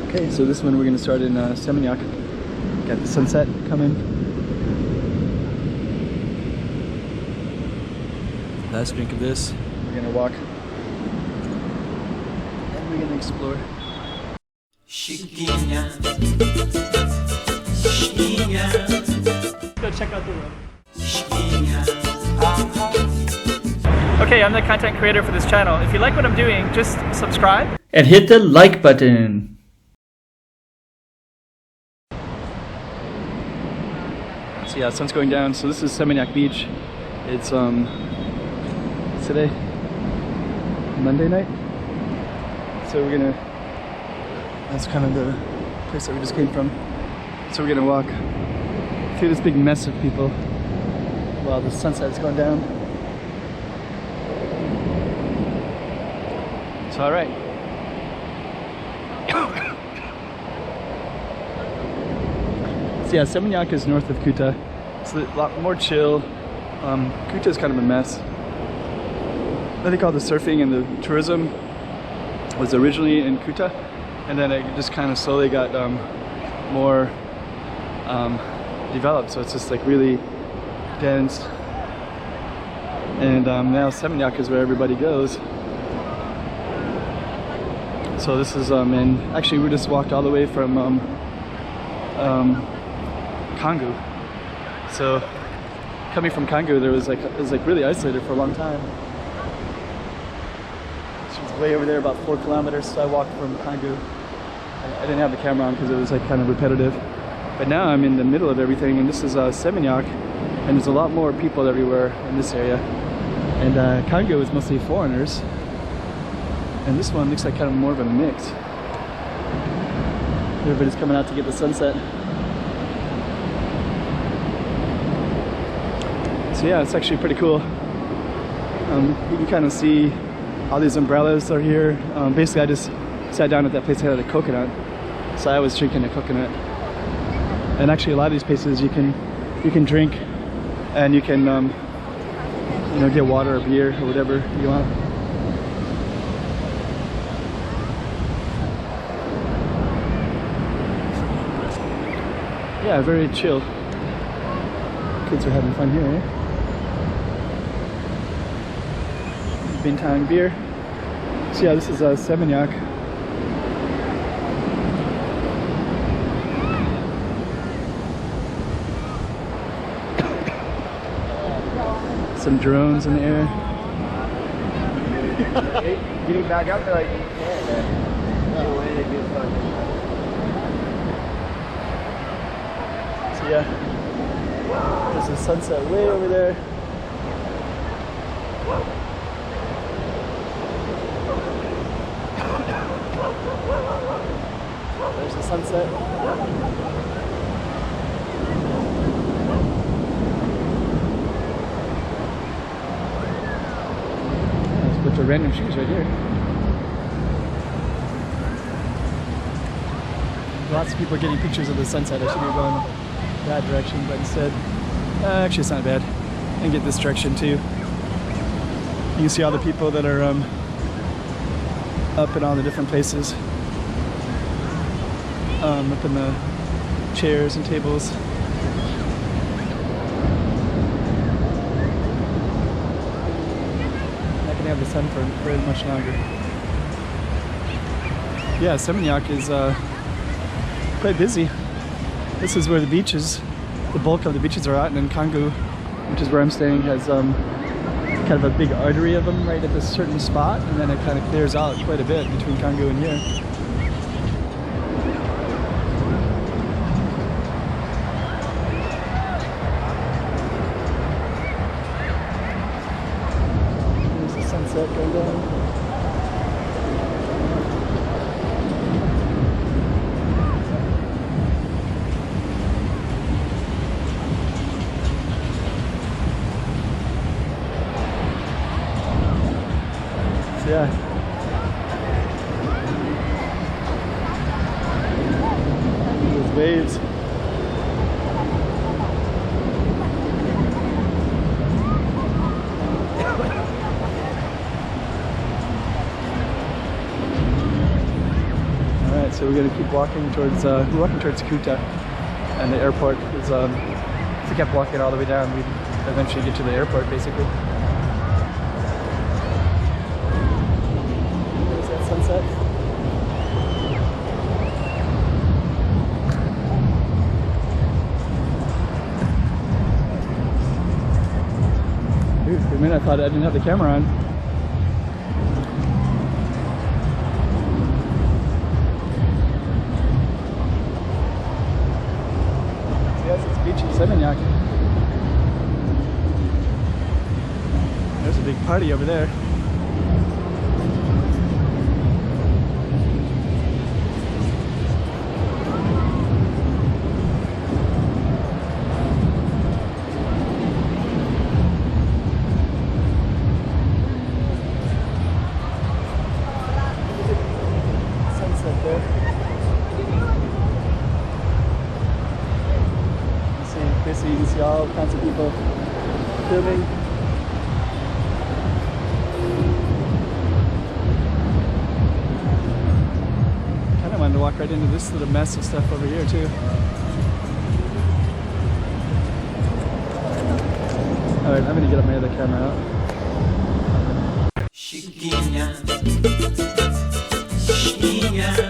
Okay, so this one we're gonna start in Seminyak. Got the sunset coming. Last drink of this. We're gonna walk and we're gonna explore. Go check out the room. Okay, I'm the content creator for this channel. If you like what I'm doing, just subscribe and hit the like button. So yeah, sun's going down. So this is Seminyak Beach. It's today, Monday night. So we're gonna, that's kind of the place that we just came from. So we're gonna walk through this big mess of people while the sunset's going down. So alright. So yeah, Seminyak is north of Kuta. It's a lot more chill. Kuta is kind of a mess. I think all the surfing and the tourism was originally in Kuta, and then it just kind of slowly got more developed. So it's just like really dense. And now Seminyak is where everybody goes. So this is and actually we just walked all the way from Canggu. So coming from Canggu, it was like really isolated for a long time. She was way over there, about 4 kilometers. So I walked from Canggu. I didn't have the camera on because it was like kind of repetitive. But now I'm in the middle of everything, and this is Seminyak, and there's a lot more people everywhere in this area. And Canggu is mostly foreigners. And this one looks like kind of more of a mix. Everybody's coming out to get the sunset. So yeah, it's actually pretty cool. You can kind of see all these umbrellas are here. Basically I just sat down at that place that had a coconut. So I was drinking a coconut. And actually a lot of these places you can drink, and you can you know, get water or beer or whatever you want. Yeah, very chill. Kids are having fun here, eh? Bintang beer. So yeah, this is Seminyak. Some drones in the air. Getting back up there like you can. Yeah, there's a sunset way over there. There's the sunset. Let's put the random shoes right here. Lots of people are getting pictures of the sunset. I should be going that direction, but instead, actually it's not bad. And get this direction too. You can see all the people that are up in all the different places, up in the chairs and tables. I can have the sun for very much longer. Yeah, Seminyak is quite busy. This is where the beaches, the bulk of the beaches are at, and then Canggu, which is where I'm staying, has kind of a big artery of them right at this certain spot, and then it kind of clears out quite a bit between Canggu and here. There's the sunset going down. Yeah. Those waves. Alright, so we're gonna keep walking towards, we're walking towards Kuta, and the airport is, if we kept walking all the way down, we'd eventually get to the airport, basically. There's that sunset. Dude, for a minute I thought I didn't have the camera on. Yes, it's beach in Seminyak. There's a big party over there. Sunset there. You can see all kinds of people filming. Kind of wanted to walk right into this little mess of stuff over here too. Alright, I'm gonna get up my other camera out. Chiquinha, Chiquinha.